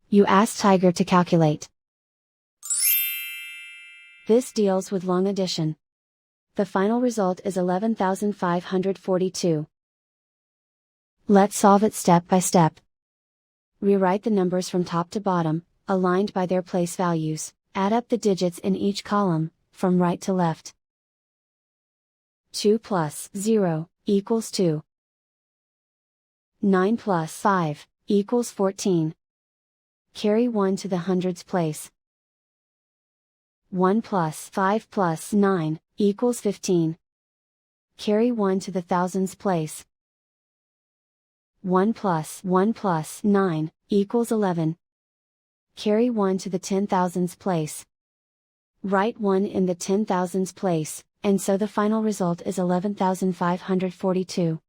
You ask Tiger to calculate. This deals with long addition. The final result is 11,542. Let's solve it step by step. Rewrite the numbers from top to bottom, aligned by their place values, add up the digits in each column, from right to left. 2 plus 0 equals 2. 9 plus 5 equals 14. Carry 1 to the hundreds place. 1 plus 5 plus 9 equals 15. Carry 1 to the thousands place. 1 plus 9 equals 11. Carry 1 to the 10,000s place. Write 1 in the 10,000s place, and so the final result is 11,542.